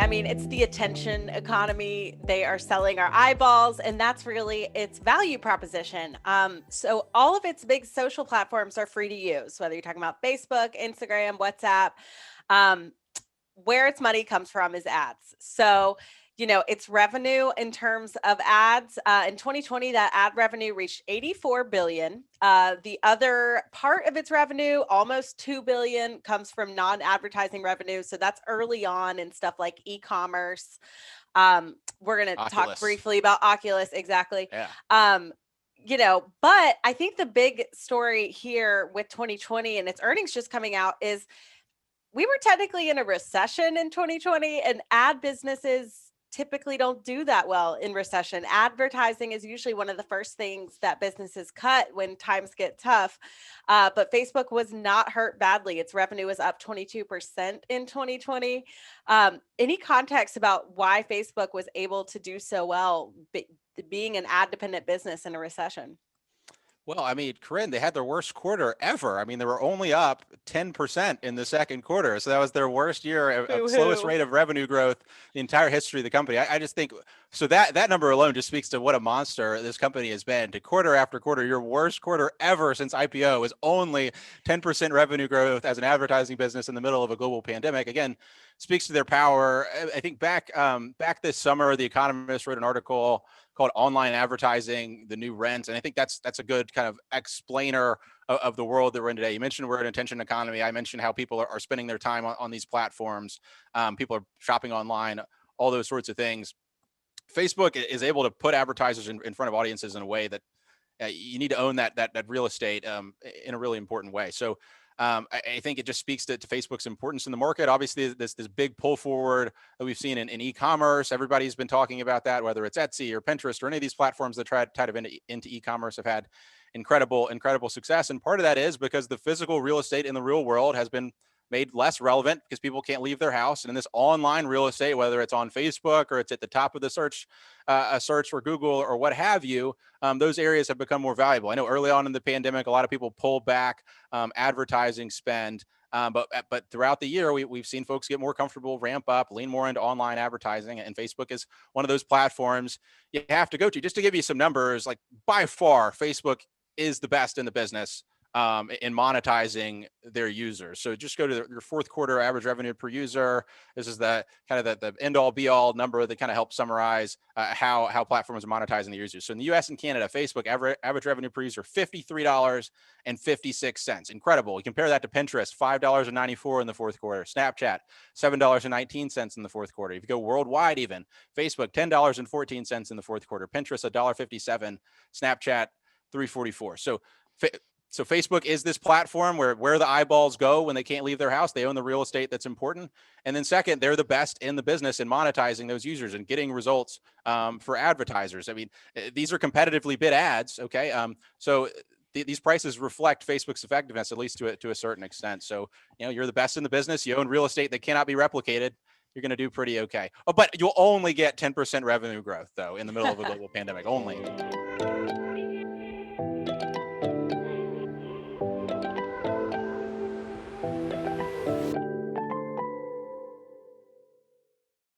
I mean, it's the attention economy. They are selling our eyeballs, and that's really its value proposition. So all of its big social platforms are free to use, whether you're talking about Facebook, Instagram, WhatsApp. Um, where its money comes from is ads. So, its revenue in terms of ads in 2020, that ad revenue reached 84 billion. The other part of its revenue, almost 2 billion, comes from non-advertising revenue. So that's early on in stuff like e-commerce. We're going to talk Oculus. briefly about Oculus. Exactly. Yeah. Um, but I think the big story here with 2020 and its earnings just coming out is we were technically in a recession in 2020, and ad businesses typically don't do that well in recession. Advertising is usually one of the first things that businesses cut when times get tough. But Facebook was not hurt badly. Its revenue was up 22% in 2020. Any context about why Facebook was able to do so well, being an ad dependent business in a recession? Well, I mean, Corinne, they had their worst quarter ever. I mean, they were only up 10% in the second quarter. So that was their worst year of Boo slowest hoo. rate of revenue growth the entire history of the company. I just think so that number alone just speaks to what a monster this company has been. To quarter after quarter, your worst quarter ever since IPO is only 10% revenue growth as an advertising business in the middle of a global pandemic. Again, speaks to their power. I think back this summer, The Economist wrote an article called Online Advertising, the New Rent. And I think that's a good kind of explainer of the world that we're in today. You mentioned we're in an attention economy. I mentioned how people are spending their time on these platforms. People are shopping online, all those sorts of things. Facebook is able to put advertisers in front of audiences in a way that you need to own that real estate in a really important way. So I think it just speaks to Facebook's importance in the market. Obviously, this big pull forward that we've seen in e-commerce. Everybody's been talking about that, whether it's Etsy or Pinterest or any of these platforms that try to into e-commerce have had incredible success. And part of that is because the physical real estate in the real world has been made less relevant because people can't leave their house. And in this online real estate, whether it's on Facebook or it's at the top of the search, a search for Google or what have you, those areas have become more valuable. I know early on in the pandemic, a lot of people pulled back advertising spend. But throughout the year, we've seen folks get more comfortable, ramp up, lean more into online advertising. And Facebook is one of those platforms you have to go to. Just to give you some numbers, like by far, Facebook is the best in the business in monetizing their users. So just go to your fourth quarter average revenue per user. This is the kind of the end all be all number that kind of helps summarize how platforms are monetizing the users. So in the US and Canada, Facebook average revenue per user, $53.56. Incredible. You compare that to Pinterest, $5.94 in the fourth quarter. Snapchat, $7.19 in the fourth quarter. If you go worldwide, even Facebook, $10.14 in the fourth quarter. Pinterest, $1.57. Snapchat, $3.44. So Facebook is this platform where the eyeballs go when they can't leave their house. They own the real estate that's important. And then second, they're the best in the business in monetizing those users and getting results for advertisers. I mean, these are competitively bid ads, okay? So these prices reflect Facebook's effectiveness, at least to a certain extent. So, you're the best in the business. You own real estate that cannot be replicated. You're going to do pretty okay. Oh, but you'll only get 10% revenue growth, though, in the middle of a global pandemic, only.